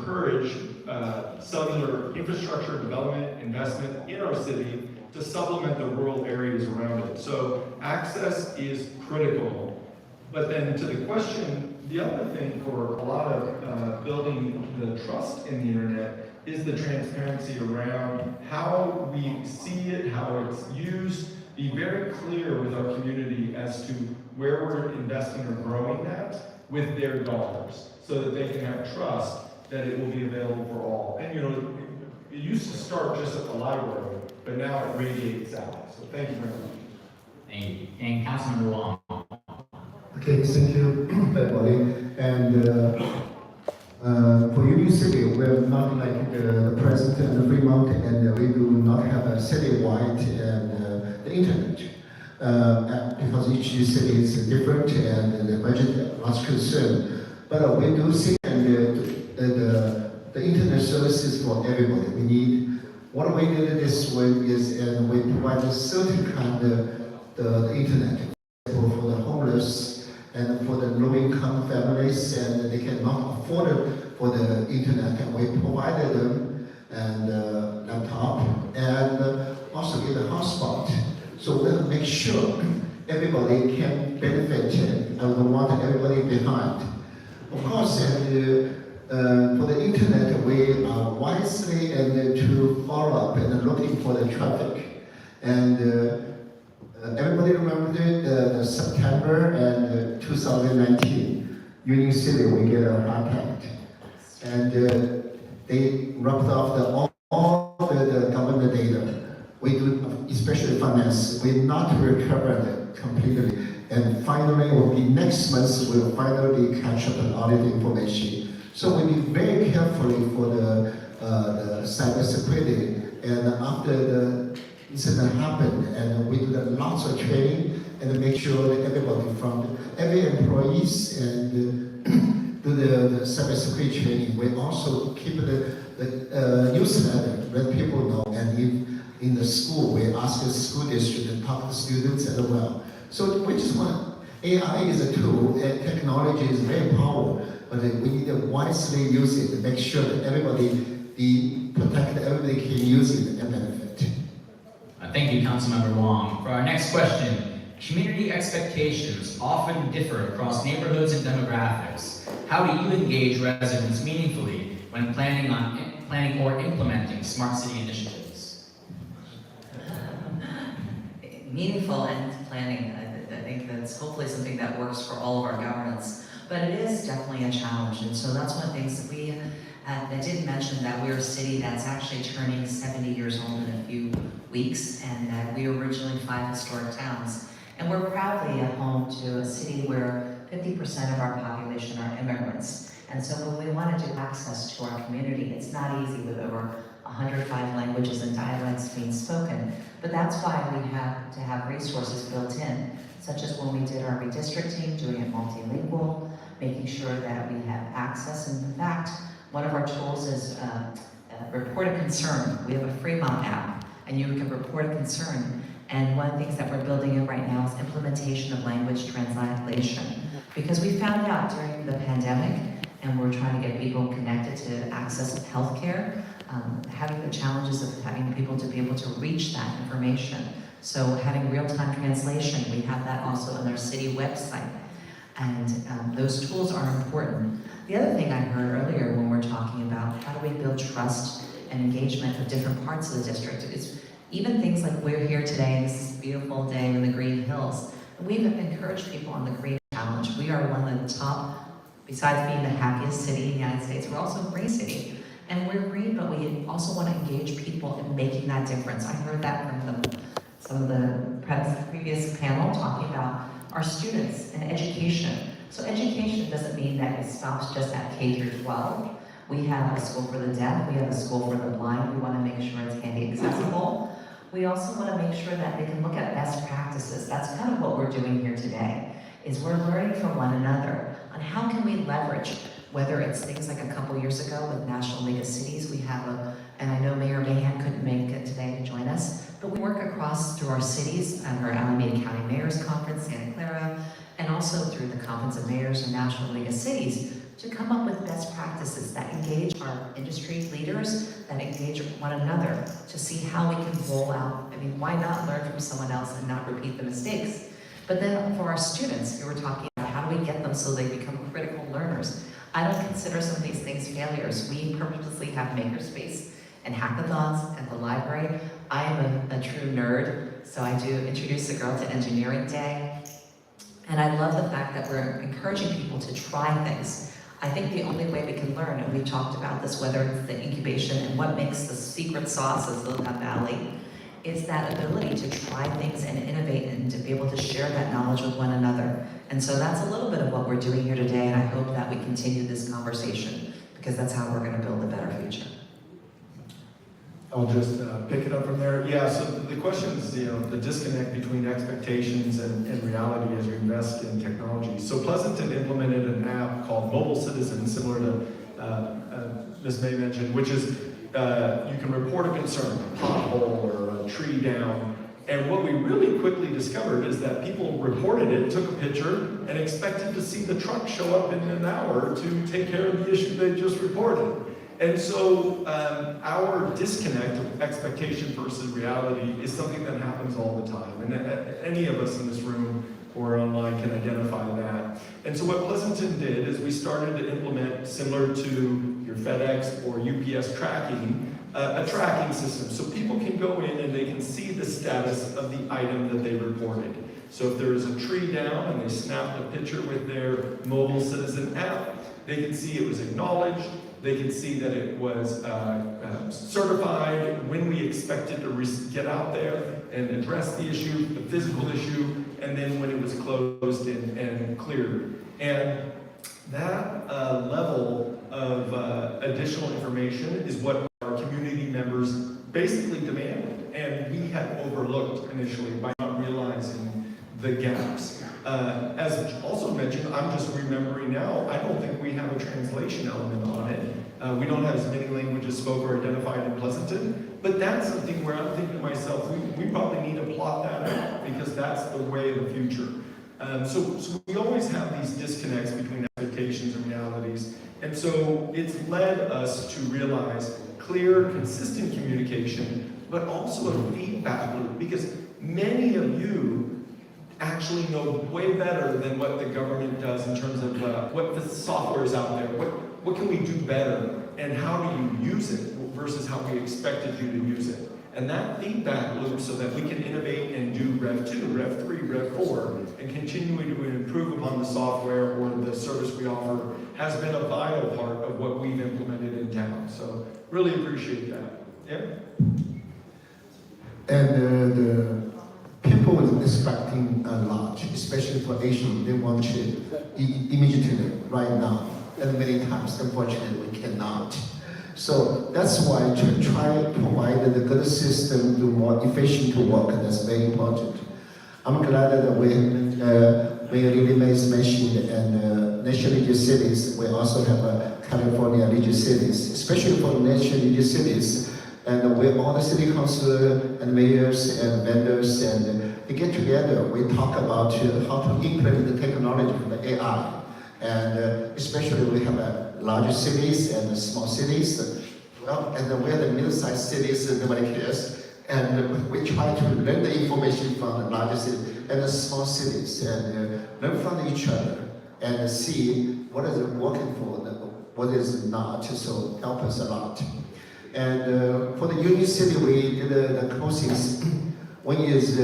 encourage cellular infrastructure development, investment in our city to supplement the rural areas around it. So access is critical. But then to the question, the other thing for a lot of building the trust in the internet is the transparency around how we see it, how it's used, be very clear with our community as to where we're investing or growing that with their dollars, so that they can have trust that it will be available for all. And you know, it used to start just at the library, but now it radiates out. So thank you very much. Thank you. And Councilmember Wong. Okay, thank you, everybody. And for Union City, we're not like the President and the Fremont, and we do not have a citywide and the internet. Because each city is different and the budget was concerned. But we do see the internet services for everybody. We need, what we did this way is, and we provide a certain kind of the internet for the homeless and for the low-income families, and they cannot afford it for the internet, and we provided them and laptop and also get a hotspot. So we'll make sure everybody can benefit and we don't want everybody behind. Of course, for the internet, we are wisely and to follow up and looking for the traffic. And everybody remember the September and 2019, Union City, we get a hard attack. And they rubbed off all the government data. We do, especially finance, we not recovered completely. And finally, will be next month, we'll finally catch up on all the information. So we be very carefully for the cyber security. And after the incident happened, and we do lots of training and make sure that everybody from every employees and do the cyber security training. We also keep the newsletter, let people know, and in the school, we ask the school district to talk to students as well. So we just want, AI is a tool, and technology is very powerful, but we need to wisely use it to make sure that everybody be protected, everybody can use it and benefit. Thank you, Councilmember Wong. For our next question, community expectations often differ across neighborhoods and demographics. How do you engage residents meaningfully when planning or implementing smart city initiatives? Meaningful and planning, I think that's hopefully something that works for all of our governance, but it is definitely a challenge, and so that's one of the things that we, I did mention that we're a city that's actually turning 70 years old in a few weeks, and that we were originally 5 historic towns, and we're proudly a home to a city where 50% of our population are immigrants, and so when we want to do access to our community, it's not easy with over 105 languages and dialects being spoken, but that's why we have to have resources built in, such as when we did our redistricting, doing it multilingual, making sure that we have access. And in fact, one of our tools is report a concern. We have a Fremont app, and you can report a concern. And one of the things that we're building in right now is implementation of language translation. Because we found out during the pandemic, and we're trying to get people connected to access healthcare, having the challenges of having people to be able to reach that information. So having real-time translation, we have that also on our city website. And those tools are important. The other thing I heard earlier when we're talking about how do we build trust and engagement of different parts of the district, is even things like we're here today, this is a beautiful day in the Green Hills. We've encouraged people on the Green Challenge. We are one of the top, besides being the happiest city in the United States, we're also a green city. And we're green, but we also want to engage people in making that difference. I heard that from some of the previous panel talking about our students and education. So education doesn't mean that it stops just at K through 12. We have a school for the deaf, we have a school for the blind. We want to make sure it's handy accessible. We also want to make sure that they can look at best practices. That's kind of what we're doing here today, is we're learning from one another on how can we leverage, whether it's things like a couple years ago with National League of Cities, we have and I know Mayor Mahan couldn't make it today to join us, but we work across through our cities and our Alameda County Mayors Conference, Santa Clara, and also through the Conference of Mayors and National League of Cities to come up with best practices that engage our industry leaders, that engage one another to see how we can roll out. I mean, why not learn from someone else and not repeat the mistakes? But then for our students, you were talking about how do we get them so they become critical learners. I don't consider some of these things failures. We purposely have makerspace and hackathons at the library. I am a true nerd, so I do introduce a girl to engineering day. And I love the fact that we're encouraging people to try things. I think the only way we can learn, and we've talked about this, whether it's the incubation and what makes the secret sauce of Silicon Valley, is that ability to try things and innovate and to be able to share that knowledge with one another. And so that's a little bit of what we're doing here today, and I hope that we continue this conversation, because that's how we're going to build a better future. I'll just pick it up from there. Yeah, so the question is, the disconnect between expectations and reality as you invest in technology. So Pleasanton implemented an app called Mobile Citizen, similar to Ms. May mentioned, which is you can report a concern, a pothole or a tree down. And what we really quickly discovered is that people reported it, took a picture, and expected to see the truck show up in an hour to take care of the issue they just reported. And so our disconnect of expectation versus reality is something that happens all the time. And any of us in this room or online can identify that. And so what Pleasanton did is we started to implement, similar to your FedEx or UPS tracking, a tracking system. So people can go in and they can see the status of the item that they reported. So if there is a tree down and they snap a picture with their Mobile Citizen app, they can see it was acknowledged. They can see that it was certified, when we expected to get out there and address the issue, the physical issue, and then when it was closed and cleared. And that level of additional information is what our community members basically demanded, and we had overlooked initially by not realizing the gaps. As also mentioned, I'm just remembering now, I don't think we have a translation element on it. We don't have as many languages spoke or identified in Pleasanton, but that's something where I'm thinking to myself, we probably need to plot that out, because that's the way of the future. So we always have these disconnects between expectations and realities, and so it's led us to realize clear, consistent communication, but also a feedback loop, because many of you actually know way better than what the government does in terms of what the software is out there, what can we do better, and how do you use it versus how we expected you to use it. And that feedback loop, so that we can innovate and do Rev 2, Rev 3, Rev 4, and continue to improve upon the software or the service we offer, has been a vital part of what we've implemented in town. So really appreciate that. Yeah? And the people were expecting a lot, especially for Asian. They want it immediately, right now. And many times, unfortunately, we cannot. So that's why to try to provide the good system to more efficient to work, that's very important. I'm glad that Mayor Lily Mays mentioned, and national religious cities, we also have California religious cities, especially for national religious cities. And with all the city council and mayors and vendors, and we get together, we talk about how to implement the technology from the AI. And especially we have larger cities and small cities. Well, and we're the middle-sized cities, nobody cares. And we try to learn the information from the larger cities and the small cities, and learn from each other and see what is working for them, what is not, so help us a lot. And for the Union City, we did the closings. One is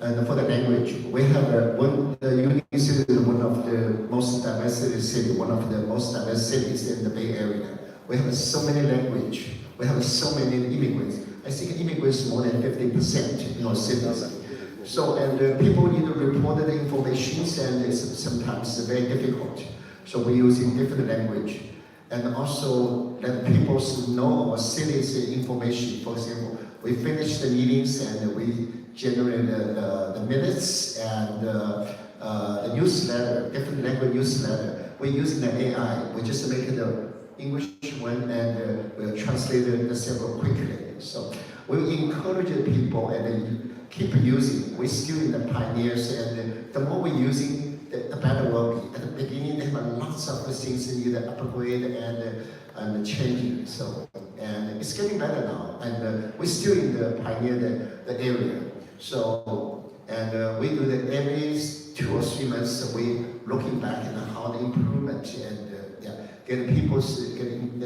and for the language, we have the Union City is one of the most diverse cities, one of the most diverse cities in the Bay Area. We have so many languages. We have so many immigrants. I think immigrants more than 50% in our cities. So, and people need to report the information, and it's sometimes very difficult. So we're using different language. And also let people know our city's information. For example, we finish the meetings and we generate the minutes and the newsletter, different language newsletter. We're using the AI. We just make the English one and we'll translate the several quickly. So we encourage people and keep using. We're still in the pioneers, and the more we're using, the better will be. At the beginning, there are lots of things you need to upgrade, and and changing. So, and it's getting better now. And we're still in the pioneer the area. So, and we do that every 2 or 3 months. We looking back at how the improvement and getting people getting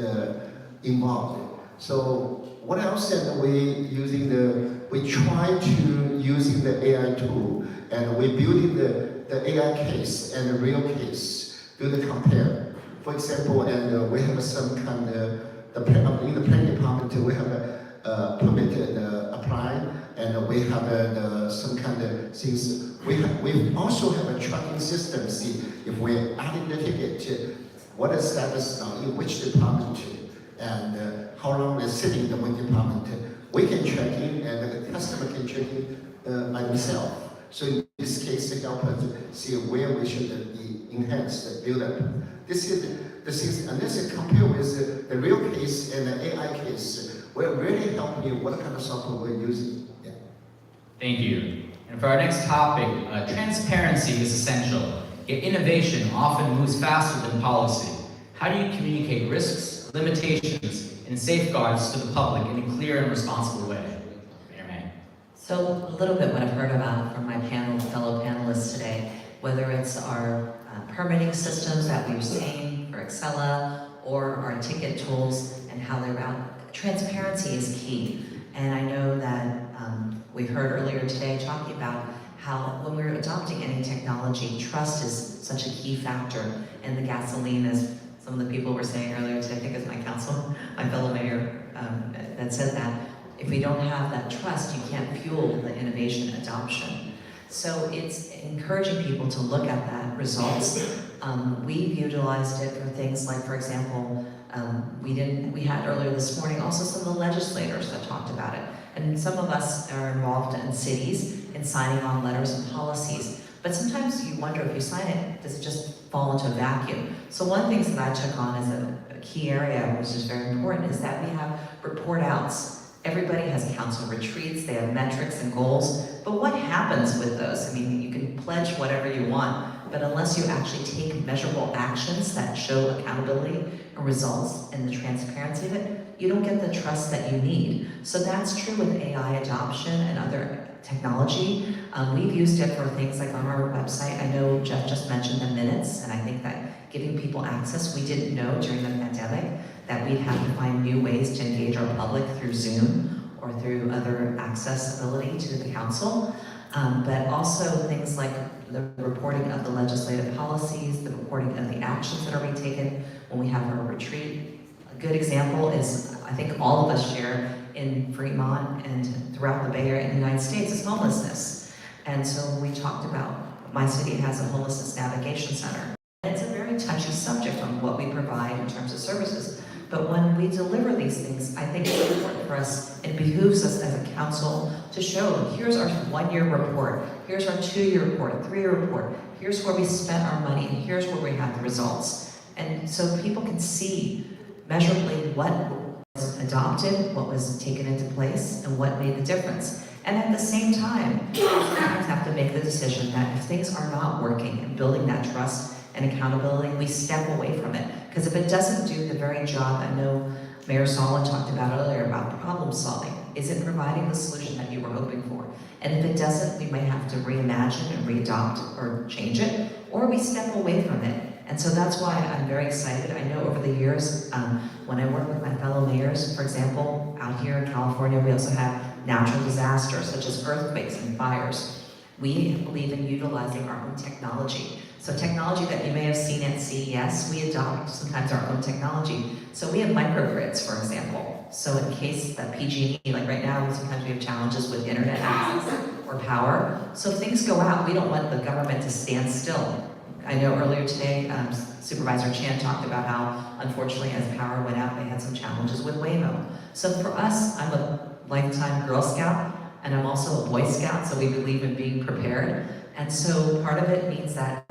involved. So what else? And we try to using the AI tool, and we building the AI case and the real case, do the compare. For example, and we have some kind of, in the planning department, we have a permit and apply, and we have some kind of things. We also have a tracking system, see if we're adding the ticket, what is status now, in which department, and how long it's sitting in the one department. We can check in, and the customer can check in by themselves. So in this case, they help us see where we should be enhanced, build up. This is, and this is compared with the real case and the AI case. We're really helping you what kind of software we're using. Yeah. Thank you. And for our next topic, transparency is essential, yet innovation often moves faster than policy. How do you communicate risks, limitations, and safeguards to the public in a clear and responsible way? Mayor May. So a little bit what I've heard about from my fellow panelists today, whether it's our permitting systems that we've seen for Excella or our ticket tools and how they're out. Transparency is key. And I know that we've heard earlier today talking about how when we're adopting any technology, trust is such a key factor. And the gasoline, as some of the people were saying earlier today, I think it was my fellow mayor that said that, if we don't have that trust, you can't fuel the innovation adoption. So it's encouraging people to look at that results. We've utilized it for things like, for example, we had earlier this morning also some of the legislators that talked about it. And some of us are involved in cities in signing on letters and policies. But sometimes you wonder, if you sign it, does it just fall into a vacuum? So one of the things that I took on as a key area, which is very important, is that we have report outs. Everybody has council retreats, they have metrics and goals, but what happens with those? I mean, you can pledge whatever you want, but unless you actually take measurable actions that show accountability and results and the transparency of it, you don't get the trust that you need. So that's true with AI adoption and other technology. We've used it for things like on our website. I know Jeff just mentioned the minutes, and I think that giving people access, we didn't know during the pandemic that we'd have to find new ways to engage our public through Zoom or through other accessibility to the council. But also things like the reporting of the legislative policies, the reporting of the actions that are being taken when we have our retreat. A good example is, I think all of us share in Fremont and throughout the Bay Area in the United States, is homelessness. And so when we talked about, my city has a homelessness navigation center. And it's a very touchy subject on what we provide in terms of services. But when we deliver these things, I think it's important for us, it behooves us as a council to show, here's our 1-year report, here's our 2-year report, a 3-year report, here's where we spent our money, and here's where we have the results. And so people can see measurably what was adopted, what was taken into place, and what made the difference. And at the same time, we sometimes have to make the decision that if things are not working and building that trust and accountability, we step away from it. Because if it doesn't do the very job, I know Mayor Solomon talked about earlier about problem solving. Is it providing the solution that you were hoping for? And if it doesn't, we might have to reimagine and re-adopt or change it, or we step away from it. And so that's why I'm very excited. I know over the years, when I work with my fellow mayors, for example, out here in California, we also have natural disasters such as earthquakes and fires. We believe in utilizing our own technology. So technology that you may have seen at CES, we adopt sometimes our own technology. So we have microgrids, for example. So in case that PG&E, like right now, sometimes we have challenges with internet access or power. So if things go out, we don't want the government to stand still. I know earlier today, Supervisor Chan talked about how, unfortunately, as power went out, they had some challenges with Waymo. So for us, I'm a lifetime Girl Scout, and I'm also a Boy Scout, so we believe in being prepared. And so part of it means that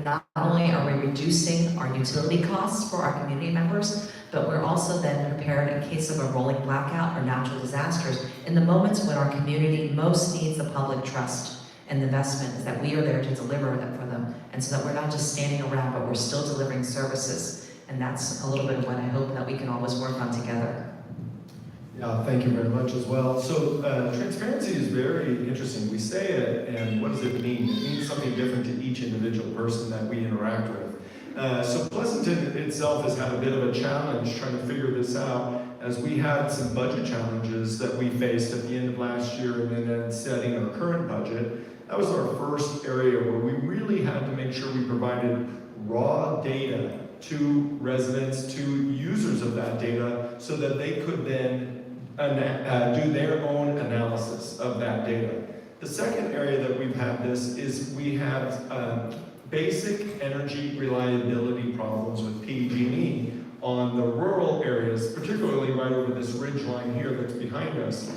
not only are we reducing our utility costs for our community members, but we're also then prepared in case of a rolling blackout or natural disasters in the moments when our community most needs the public trust and the investment, is that we are there to deliver that for them, and so that we're not just standing around, but we're still delivering services. And that's a little bit of what I hope that we can always work on together. Yeah, thank you very much as well. So transparency is very interesting. We say it, and what does it mean? It means something different to each individual person that we interact with. So Pleasanton itself has had a bit of a challenge trying to figure this out, as we had some budget challenges that we faced at the end of last year and then setting our current budget. That was our first area where we really had to make sure we provided raw data to residents, to users of that data, so that they could then do their own analysis of that data. The second area that we've had this is we have basic energy reliability problems with PG&E on the rural areas, particularly right over this ridge line here that's behind us.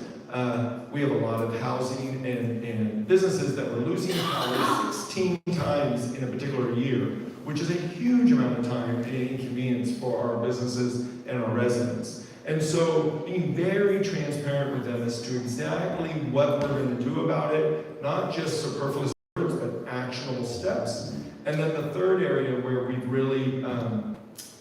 We have a lot of housing and businesses that were losing power 16 times in a particular year, which is a huge amount of time and inconvenience for our businesses and our residents. And so being very transparent with them as to exactly what we're going to do about it, not just superfluous words, but actionable steps. And then the third area where we've really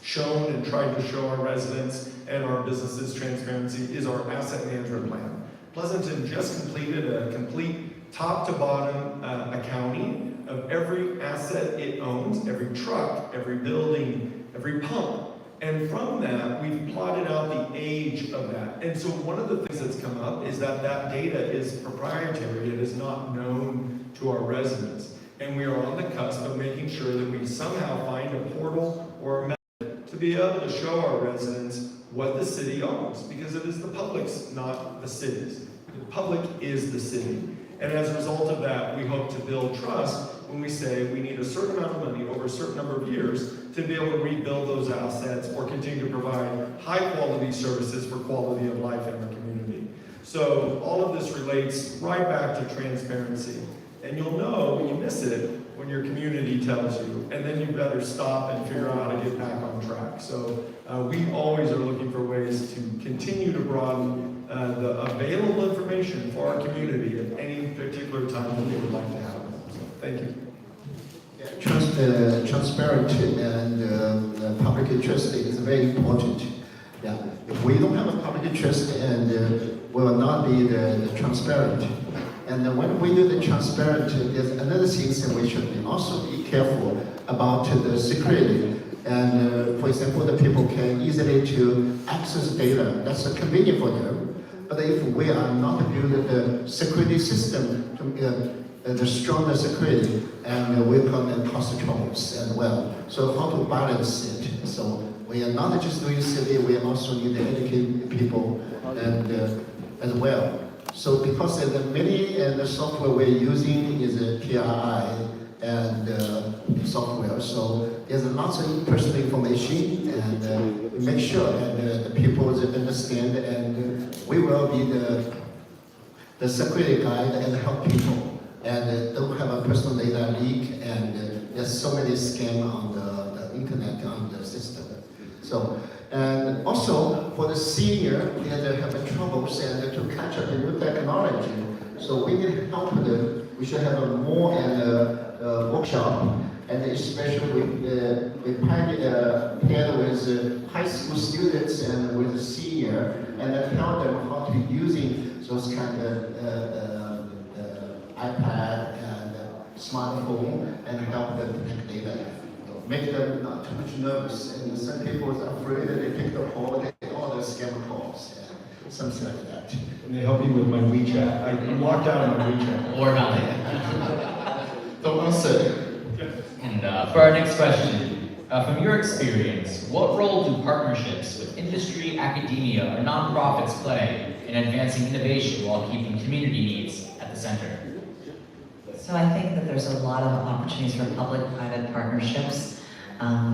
shown and tried to show our residents and our businesses transparency is our asset management plan. Pleasanton just completed a complete top-to-bottom accounting of every asset it owns, every truck, every building, every pump. And from that, we've plotted out the age of that. And so one of the things that's come up is that that data is proprietary. It is not known to our residents. And we are on the cusp of making sure that we somehow find a portal or a method to be able to show our residents what the city owns, because it is the public's, not the city's. The public is the city. And as a result of that, we hope to build trust when we say we need a certain amount of money over a certain number of years to be able to rebuild those assets or continue to provide high quality services for quality of life in our community. So all of this relates right back to transparency. And you'll know when you miss it when your community tells you, and then you better stop and figure out how to get back on track. So we always are looking for ways to continue to broaden the available information for our community at any particular time that we would like to have it. So thank you. Transparent and public interest is very important. Yeah, if we don't have a public interest, and we will not be the transparent. And when we do the transparent, there's another thing that we should also be careful about the security. And for example, the people can easily to access data. That's convenient for them. But if we are not building the security system to the stronger security, and we can cause troubles as well. So how to balance it? So we are not just doing city, we also need to educate people and as well. So because the many the software we're using is a PRI and software, so there's lots of personal information, and we make sure that the people understand, and we will be the security guide and help people. And don't have a personal data leak, and there's so many scams on the internet, on the system. So, and also for the senior, they have troubles and to catch up with new technology. So we need help them. We should have a more workshop, and especially we paired with high school students and with the senior, and then tell them how to be using those kind of iPad and smartphone, and help them protect data. Make them not too much nervous. And some people are afraid that they pick the call, they get all the scam calls and something like that. And they help me with my WeChat. I'm locked out on my WeChat. Or not. Don't answer. And for our next question, from your experience, what role do partnerships with industry, academia, or nonprofits play in advancing innovation while keeping community needs at the center? So I think that there's a lot of opportunities for public-private partnerships.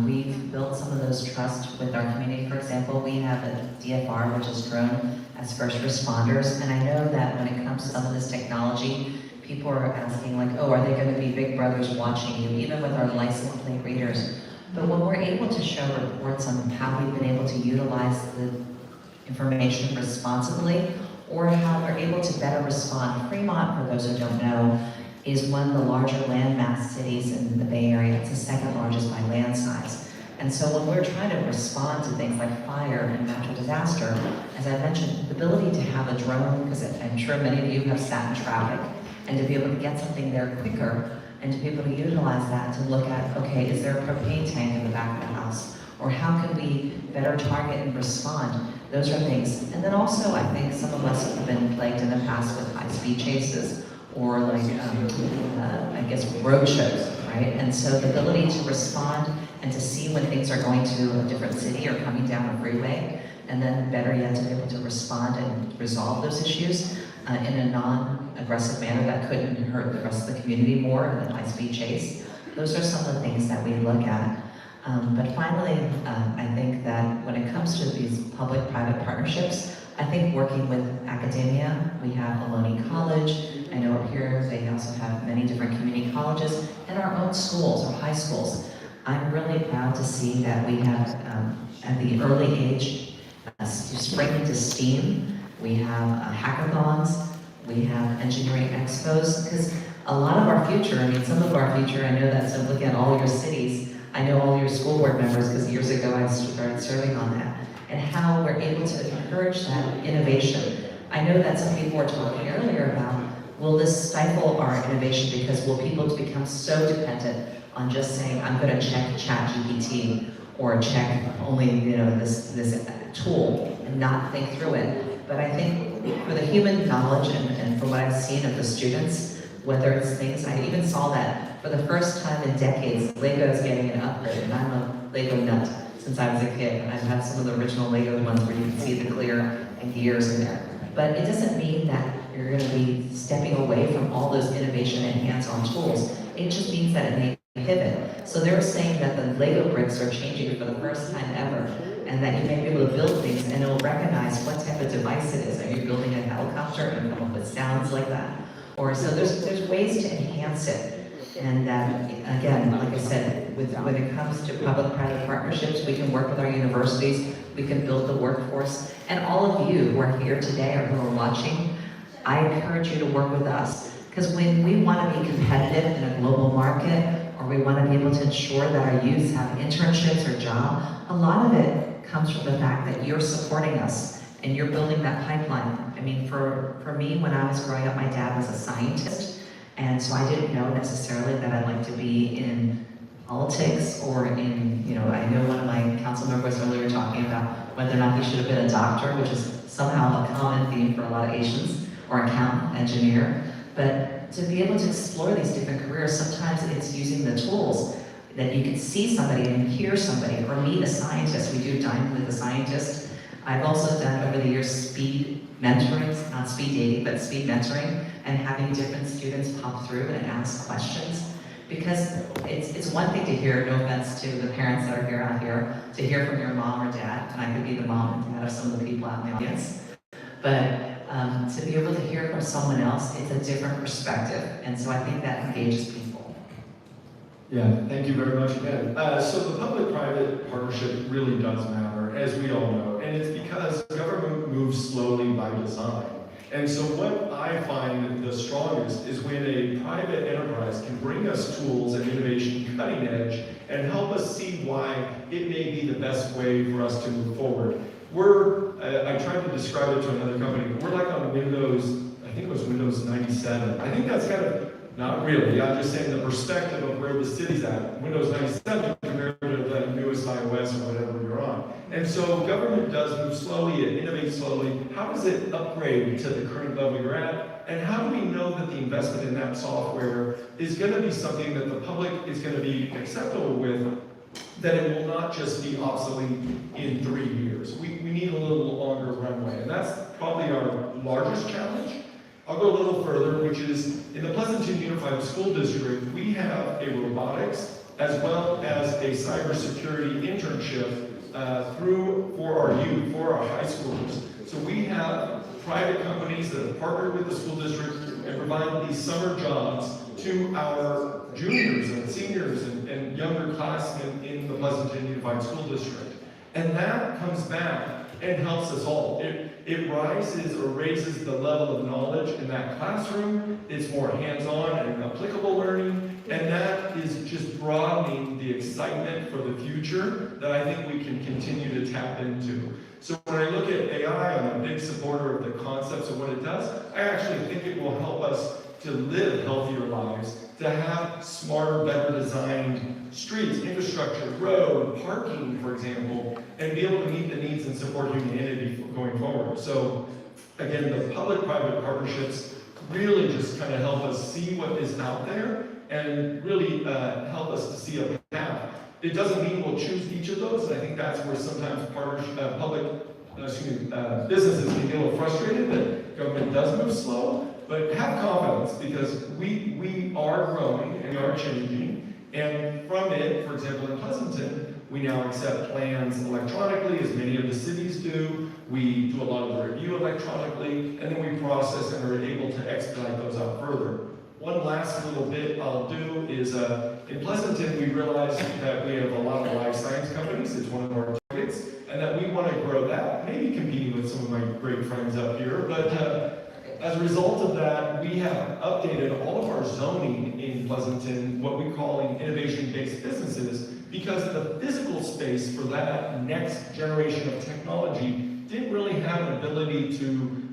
We've built some of those trusts with our community. For example, we have a DFR, which is known as first responders, and I know that when it comes to some of this technology, people are asking like, oh, are they going to be big brothers watching you, even with our license plate readers? But when we're able to show reports on how we've been able to utilize the information responsibly, or how we're able to better respond. Fremont, for those who don't know, is one of the larger landmass cities in the Bay Area. It's the second largest by land size. And so when we're trying to respond to things like fire and natural disaster, as I mentioned, the ability to have a drone, because I'm sure many of you have sat in traffic, and to be able to get something there quicker, and to be able to utilize that to look at, okay, is there a propane tank in the back of the house? Or how can we better target and respond? Those are things. And then also, I think some of us have been plagued in the past with high-speed chases, or like, I guess, road shows, right? And so the ability to respond and to see when things are going to a different city or coming down a freeway, and then better yet to be able to respond and resolve those issues in a non-aggressive manner that couldn't hurt the rest of the community more than a high-speed chase. Those are some of the things that we look at. But finally, I think that when it comes to these public-private partnerships, I think working with academia, we have Ohlone College. I know up here they also have many different community colleges and our own schools or high schools. I'm really proud to see that we have, at the early age, spring into STEAM. We have hackathons. We have engineering expos. Because a lot of our future, I mean, some of our future, I know that, so looking at all your cities, I know all your school board members, because years ago I started serving on that, and how we're able to encourage that innovation. I know that some people were talking earlier about, will this stifle our innovation because will people become so dependent on just saying, I'm going to check ChatGPT or check only this tool and not think through it. But I think for the human knowledge and from what I've seen of the students, whether it's things, I even saw that for the first time in decades, Lego is getting an upgrade, and I'm a Lego nut since I was a kid. I've had some of the original Lego ones where you can see the clear and gears in there. But it doesn't mean that you're going to be stepping away from all those innovation and hands-on tools. It just means that it may pivot. So they're saying that the Lego bricks are changing for the first time ever, and that you may be able to build things and it'll recognize what type of device it is. Are you building a helicopter and come up with sounds like that? Or so there's ways to enhance it. And again, like I said, when it comes to public-private partnerships, we can work with our universities, we can build the workforce, and all of you who are here today or who are watching, I encourage you to work with us. Because when we want to be competitive in a global market, or we want to be able to ensure that our youth have internships or job, a lot of it comes from the fact that you're supporting us and you're building that pipeline. I mean, for me, when I was growing up, my dad was a scientist, and so I didn't know necessarily that I'd like to be in politics or in, I know one of my council members earlier talking about whether or not he should have been a doctor, which is somehow a common theme for a lot of Asians, or accountant, engineer. But to be able to explore these different careers, sometimes it's using the tools that you can see somebody and hear somebody, or meet a scientist. We do Dine with a Scientist. I've also done over the years speed mentoring, not speed dating, but speed mentoring, and having different students pop through and ask questions. Because it's one thing to hear, no offense to the parents that are here out here, to hear from your mom or dad, and I could be the mom and dad of some of the people out in the audience. But to be able to hear from someone else, it's a different perspective. And so I think that engages people. Yeah, thank you very much again. So the public-private partnership really does matter, as we all know, and it's because government moves slowly by design. And so what I find the strongest is when a private enterprise can bring us tools and innovation cutting edge and help us see why it may be the best way for us to move forward. I tried to describe it to another company, we're like on Windows, I think it was Windows 97. I think that's kind of, not really, I'm just saying the perspective of where the city's at. Windows 97 compared to the newest iOS or whatever you're on. And so government does move slowly, it innovates slowly. How does it upgrade to the current level you're at? And how do we know that the investment in that software is going to be something that the public is going to be acceptable with, that it will not just be obsolete in 3 years? We need a little longer runway, and that's probably our largest challenge. I'll go a little further, which is in the Pleasanton Unified School District, we have a robotics as well as a cybersecurity internship for our youth, for our high schoolers. So we have private companies that have partnered with the school district and provide these summer jobs to our juniors and seniors and younger classmen in the Pleasanton Unified School District. And that comes back and helps us all. It rises or raises the level of knowledge in that classroom. It's more hands-on and applicable learning, and that is just broadening the excitement for the future that I think we can continue to tap into. So when I look at AI, I'm a big supporter of the concepts of what it does. I actually think it will help us to live healthier lives, to have smarter, better designed streets, infrastructure, road, parking, for example, and be able to meet the needs and support humanity going forward. So again, the public-private partnerships really just kind of help us see what is out there and really help us to see a path. It doesn't mean we'll choose each of those, and I think that's where sometimes businesses can get a little frustrated that government does move slow, but have confidence because we are growing and we are changing, and from it, for example, in Pleasanton, we now accept plans electronically, as many of the cities do. We do a lot of the review electronically, and then we process and are able to expedite those out further. One last little bit I'll do is, in Pleasanton, we realized that we have a lot of life science companies. It's one of our targets, and that we want to grow that, maybe competing with some of my great friends up here. But as a result of that, we have updated all of our zoning in Pleasanton, what we call innovation-based businesses, because the physical space for that next generation of technology didn't really have an ability to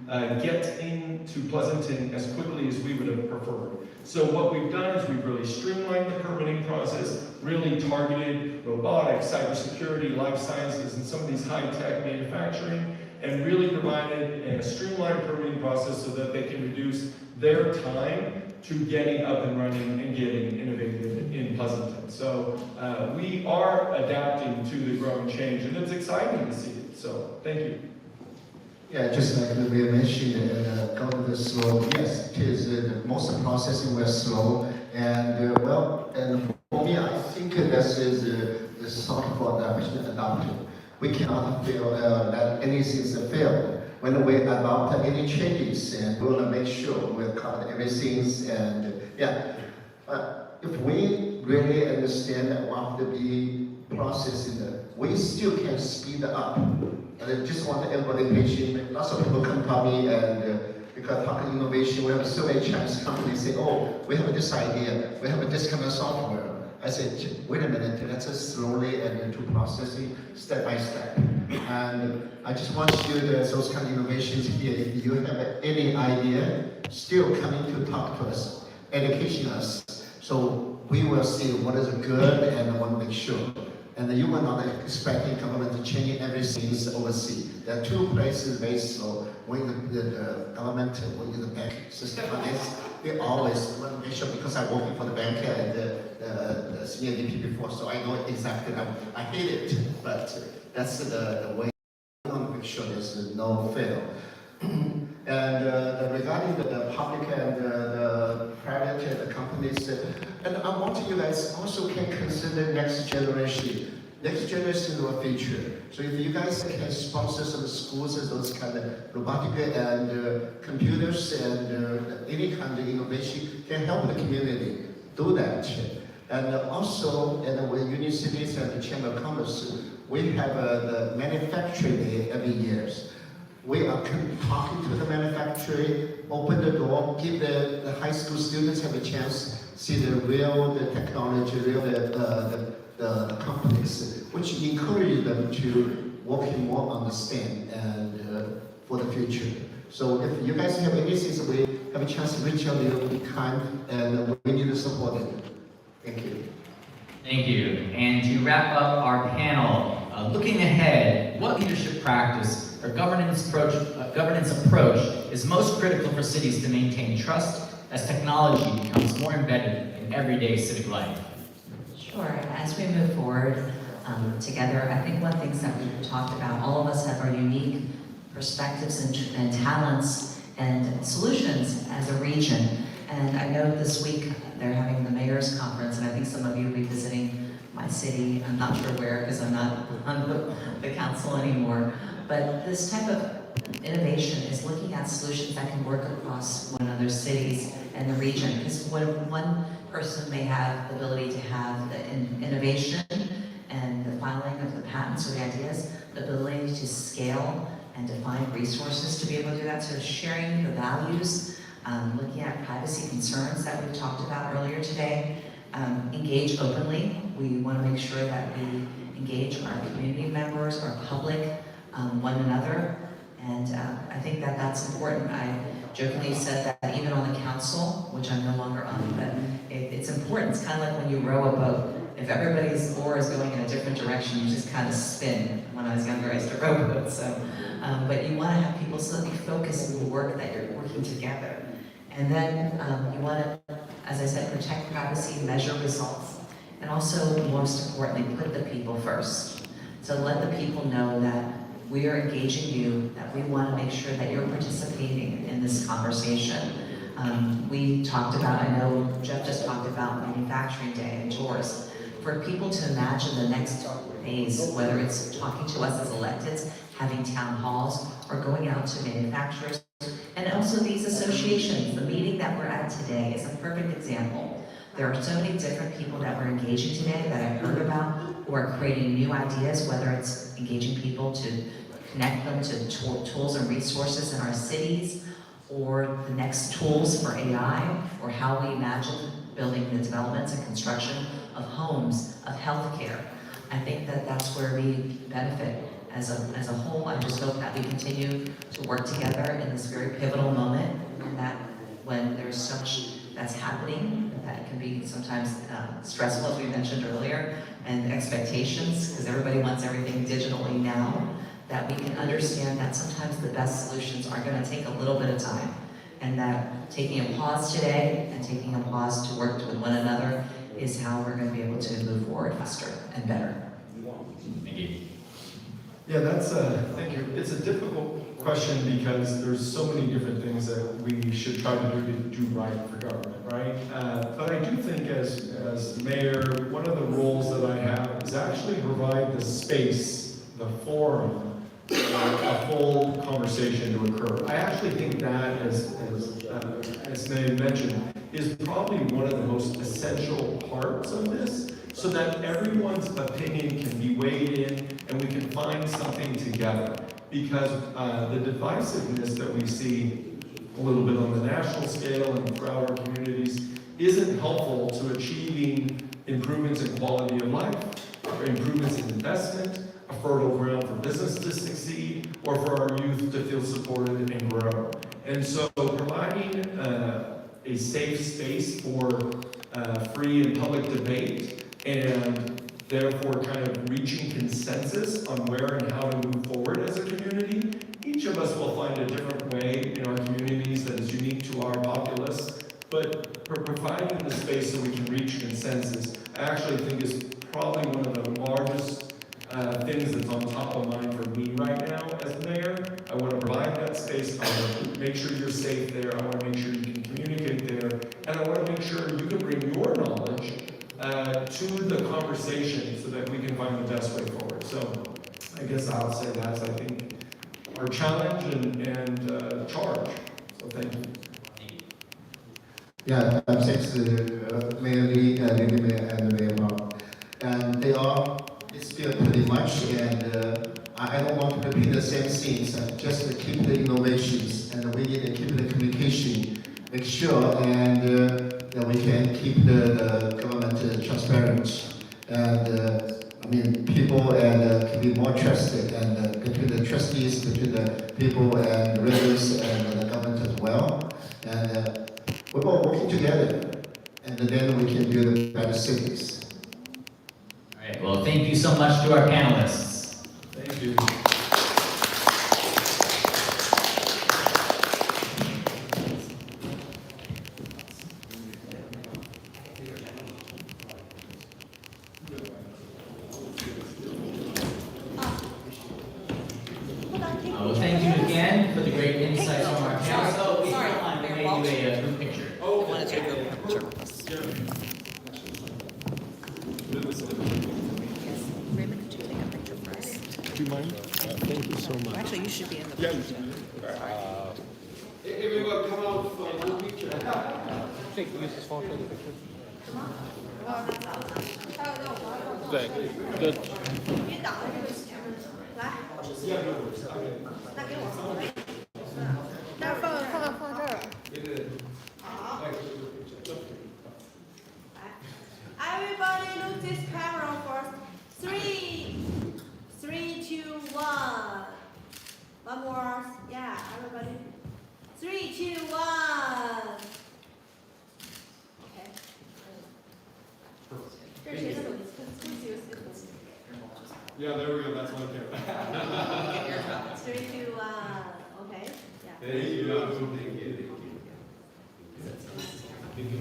get into Pleasanton as quickly as we would have preferred. So what we've done is we've really streamlined the permitting process, really targeted robotics, cybersecurity, life sciences, and some of these high-tech manufacturing, and really provided a streamlined permitting process so that they can reduce their time to getting up and running and getting innovative in Pleasanton. So we are adapting to the growing change, and it's exciting to see it. So thank you. Yeah, just like we mentioned, government is slow. Yes, it is. Most of the processing was slow, and and for me, I think this is the sort of adopted. We cannot let anything fail. When we adopt any changes, and we want to make sure we cover everything. And if we really understand what to be processing, we still can speed up. And I just want everybody patient. Lots of people come to me and because talking innovation, we have so many Chinese companies say, oh, we have this idea, we have this kind of software. I said, wait a minute, let's just slowly and to processing step by step. And I just want you to, those kind of innovations here, if you have any idea, still coming to talk to us, education us. So we will see what is good and want to make sure. And you will not expect the government to change everything overseas. There are two places very slow. When the government, when the bank system on this, they always want to make sure, because I'm working for the bank and the senior VP before, so I know exactly. I hate it, but that's the way. I want to make sure there's no fail. And regarding the public and the private companies, and I want you guys also can consider next generation. Next generation is our future. So if you guys can sponsor some schools and those kind of robotic and computers and any kind of innovation can help the community do that. And also, with universities and the Chamber of Commerce, we have the manufacturing day every year. We are talking to the manufacturer, open the door, give the high school students have a chance see the real technology, the companies, which encourage them to work more on the STEM and for the future. So if you guys have anything, we have a chance to reach out to you, be kind, and we need to support it. Thank you. Thank you. And to wrap up our panel, looking ahead, what leadership practice or governance approach is most critical for cities to maintain trust as technology becomes more embedded in everyday civic life? Sure. As we move forward together, I think one of the things that we've talked about, all of us have our unique perspectives and talents and solutions as a region. And I know this week they're having the mayor's conference, and I think some of you will be visiting my city. I'm not sure where, because I'm not on the council anymore. But this type of innovation is looking at solutions that can work across one another's cities and the region. Because one person may have the ability to have the innovation and the filing of the patents or the ideas, the ability to scale and to find resources to be able to do that. So sharing the values, looking at privacy concerns that we've talked about earlier today, engage openly. We want to make sure that we engage our community members, our public, one another, and I think that that's important. I jokingly said that even on the council, which I'm no longer on, but it's important. It's kind of like when you row a boat. If everybody's oar is going in a different direction, you just kind of spin. When I was younger, I used to row boats. So, but you want to have people so that you focus on the work that you're working together. And then you want to, as I said, protect privacy, measure results, and also, most importantly, put the people first. So let the people know that we are engaging you, that we want to make sure that you're participating in this conversation. We talked about, I know Jeff just talked about Manufacturing Day and tours. For people to imagine the next phase, whether it's talking to us as electeds, having town halls, or going out to manufacturers, and also these associations. The meeting that we're at today is a perfect example. There are so many different people that we're engaging today that I've heard about who are creating new ideas, whether it's engaging people to connect them to tools and resources in our cities, or the next tools for AI, or how we imagine building the developments and construction of homes, of healthcare. I think that that's where we benefit as a whole. I just hope that we continue to work together in this very pivotal moment, and that when there's so much that's happening, that can be sometimes stressful, as we mentioned earlier, and expectations, because everybody wants everything digitally now, that we can understand that sometimes the best solutions are going to take a little bit of time, and that taking a pause today and taking a pause to work with one another is how we're going to be able to move forward faster and better. Thank you. Yeah, thank you. It's a difficult question because there's so many different things that we should try to do right for government, right? But I do think as mayor, one of the roles that I have is actually provide the space, the forum, a full conversation to occur. I actually think that, as May mentioned, is probably one of the most essential parts of this, so that everyone's opinion can be weighed in and we can find something together. Because the divisiveness that we see a little bit on the national scale and throughout our communities isn't helpful to achieving improvements in quality of life, or improvements in investment, a fertile ground for business to succeed, or for our youth to feel supported and grow. And so providing a safe space for free and public debate, and therefore kind of reaching consensus on where and how to move forward as a community. Each of us will find a different way in our communities that is unique to our populace, but providing the space so we can reach consensus, I actually think is probably one of the largest things that's on top of mind for me right now as mayor. I want to provide that space. I want to make sure you're safe there. I want to make sure you can communicate there. And I want to make sure you can bring your knowledge to the conversation so that we can find the best way forward. So I guess I'll say that's, I think, our challenge and charge. So thank you. Yeah, thanks to Mayor Lee, Lady Mayor, and Mayor Bob. And they are still pretty much, and I don't want to repeat the same things, just to keep the innovations, and we need to keep the communication, make sure, and that we can keep the government transparent. And I mean, people can be more trusted, and between the trustees, between the people and residents and the government as well. And we're all working together, and then we can build better cities. All right, well, thank you so much to our panelists. Thank you. Well, thank you again for the great insights from our panelists. Oh, if you Sorry, don't mind, we Mayor may do a group picture. I wanted to go picture with us. Yes. Raymond, could you take a picture for us? Do you mind? Thank you so much. Actually, you should be in the Yeah, picture. everyone come out for one picture. Take use this phone for the picture. 对，good。Everybody look this camera first. Three, two, one. One more. Yeah, everybody. 3, 2, 1. Okay. 这是谁的手机Yeah, there we go. That's one camera. ？3, 2, 1. Okay. Yeah. Thank you.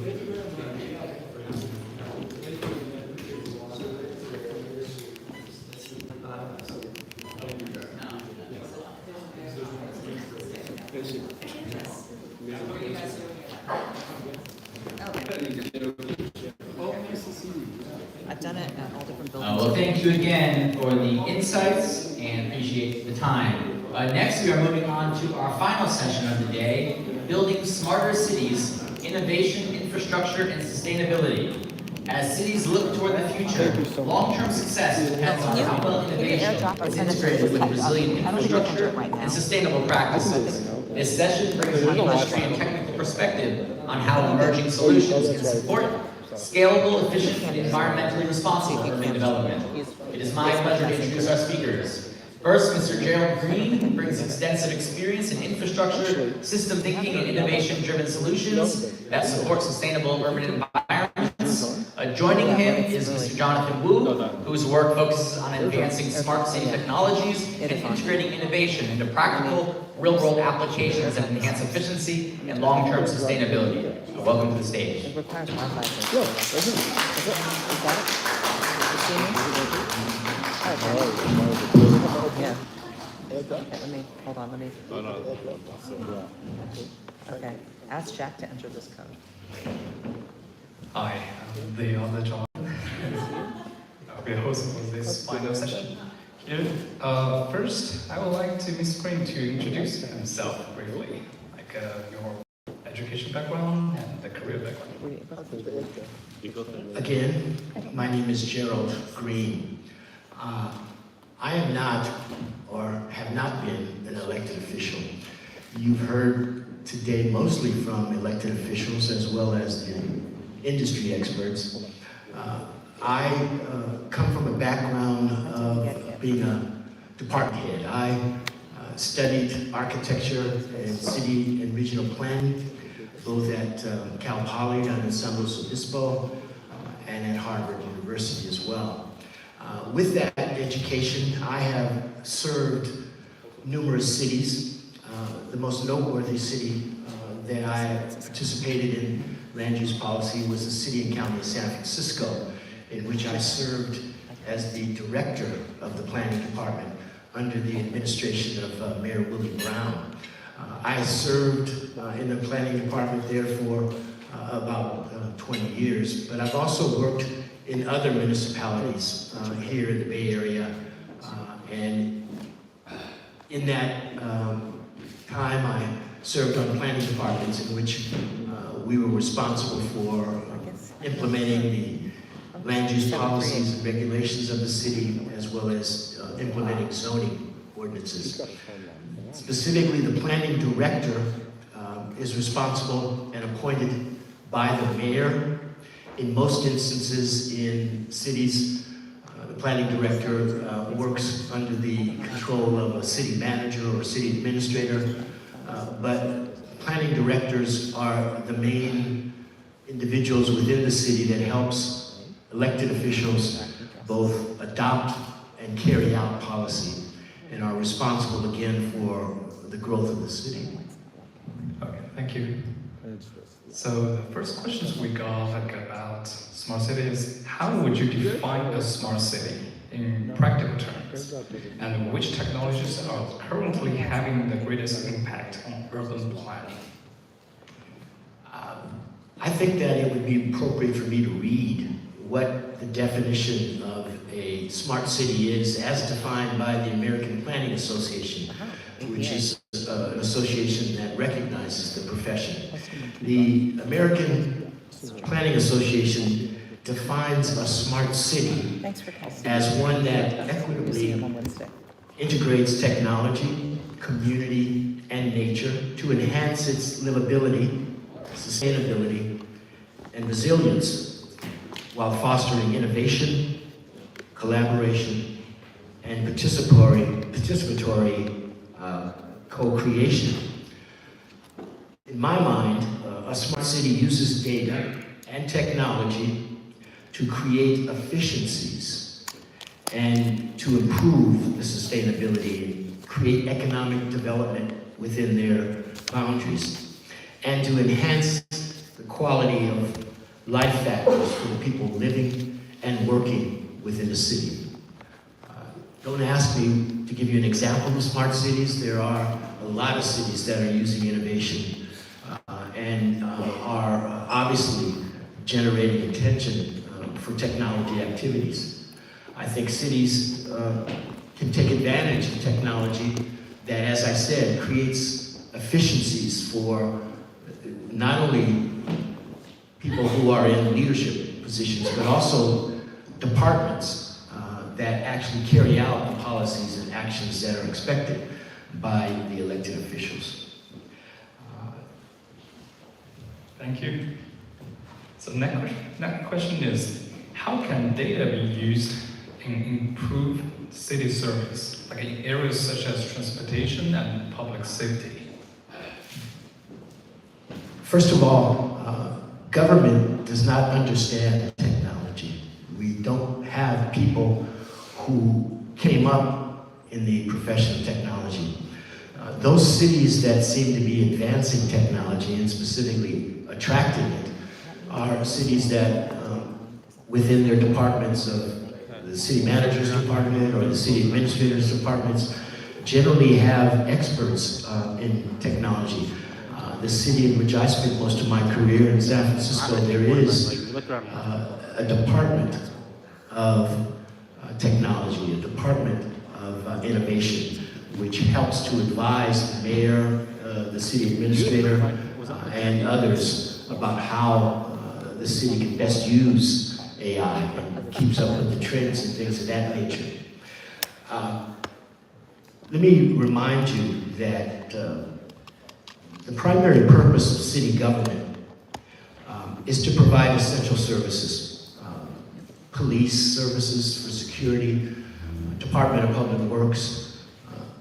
I've done it at all different buildings. Well, thank you again for the insights and appreciate the time. Next, we are moving on to our final session of the day, Building Smarter Cities, Innovation, Infrastructure, and Sustainability. As cities look toward the future, long-term success depends on how well innovation is integrated with resilient infrastructure and sustainable practices. This session brings an industry and technical perspective on how emerging solutions can support scalable, efficient, and environmentally responsible urban development. It is my pleasure to introduce our speakers. First, Mr. Gerald Green brings extensive experience in infrastructure, system thinking, and innovation-driven solutions that support sustainable urban environments. Joining him is Mr. Jonathan Wu, whose work focuses on advancing smart city technologies and integrating innovation into practical, real-world applications that enhance efficiency and long-term sustainability. Welcome to the stage. It requires Wi-Fi. Is that it? You see me? Oh, yeah. Okay, hold on, let me. Okay, ask Jack to enter this code. Hi, I'm the other John. I'll be hosting for this final session here. First, I would like to Mr. Green to introduce himself briefly, like your education background and the career background. Again, my name is Gerald Green. I am not, or have not been, an elected official. You've heard today mostly from elected officials as well as the industry experts. I come from a background of being a department head. I studied architecture and city and regional planning, both at Cal Poly down in San Luis Obispo and at Harvard University as well. With that education, I have served numerous cities. The most noteworthy city that I participated in land use policy was the city and county of San Francisco, in which I served as the director of the planning department under the administration of Mayor Willie Brown. I served in the planning department there for about 20 years, but I've also worked in other municipalities here in the Bay Area, and in that time I served on planning departments in which we were responsible for implementing the land use policies and regulations of the city, as well as implementing zoning ordinances. Specifically, the planning director is responsible and appointed by the mayor. In most instances in cities, the planning director works under the control of a city manager or city administrator, but planning directors are the main individuals within the city that helps elected officials both adopt and carry out policy, and are responsible again for the growth of the city. Okay, thank you. So the first questions we got about smart city is, how would you define a smart city in practical terms? And which technologies are currently having the greatest impact on urban planning? I think that it would be appropriate for me to read what the definition of a smart city is as defined by the American Planning Association, which is an association that recognizes the profession. The American Planning Association defines a smart city Thanks for coming. as one that See equitably him on Wednesday. integrates technology, community, and nature to enhance its livability, sustainability, and resilience while fostering innovation, collaboration, and participatory co-creation. In my mind, a smart city uses data and technology to create efficiencies and to improve the sustainability and create economic development within their boundaries, and to enhance the quality of life factors for the people living and working within the city. Don't ask me to give you an example of smart cities. There are a lot of cities that are using innovation and are obviously generating attention for technology activities. I think cities can take advantage of technology that, as I said, creates efficiencies for not only people who are in leadership positions, but also departments that actually carry out the policies and actions that are expected by the elected officials. Thank you. So next question is, how can data be used in improved city service, like in areas such as transportation and public safety? First of all, government does not understand technology. We don't have people who came up in the profession of technology. Those cities that seem to be advancing technology and specifically attracting it are cities that within their departments of the city manager's department or the city administrator's departments generally have experts in technology. The city in which I spent most of my career in San Francisco, there is a department of technology, a department of innovation, which helps to advise the mayor, the city administrator, and others about how the city can best use AI and keeps up with the trends and things of that nature. Let me remind you that the primary purpose of city government is to provide essential services. Police services for security, Department of Public Works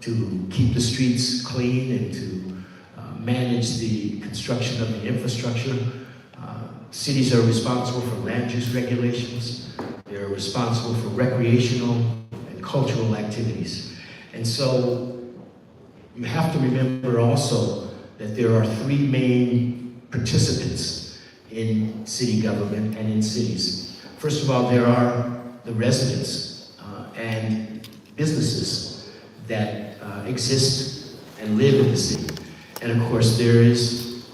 to keep the streets clean and to manage the construction of the infrastructure. Cities are responsible for land use regulations. They're responsible for recreational and cultural activities. And so you have to remember also that there are three main participants in city government and in cities. First of all, there are the residents and businesses that exist and live in the city. And of course, there is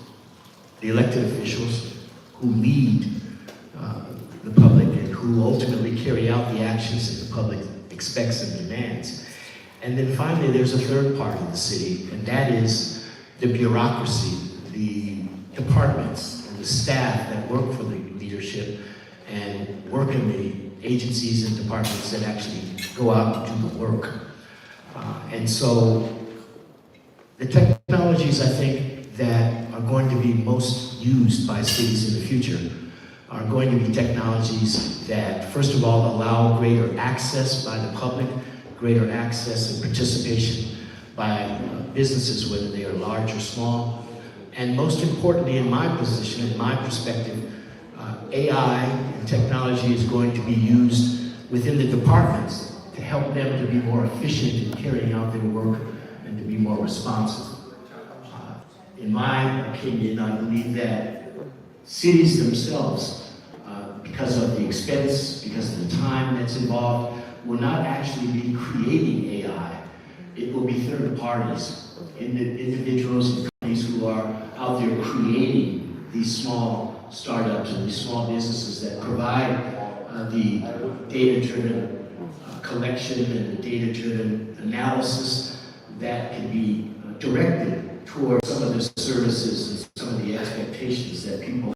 the elected officials who lead the public and who ultimately carry out the actions that the public expects and demands. And then finally, there's a third part of the city, and that is the bureaucracy, the departments and the staff that work for the leadership and work in the agencies and departments that actually go out and do the work. And so the technologies, I think, that are going to be most used by cities in the future are going to be technologies that, first of all, allow greater access by the public, greater access and participation by businesses, whether they are large or small. And most importantly, in my position, in my perspective, AI and technology is going to be used within the departments to help them to be more efficient in carrying out their work and to be more responsive. In my opinion, I believe that cities themselves, because of the expense, because of the time that's involved, will not actually be creating AI. It will be third parties, individuals and companies who are out there creating these small startups and these small businesses that provide the data-driven collection and the data-driven analysis that can be directed towards some of the services and some of the expectations that people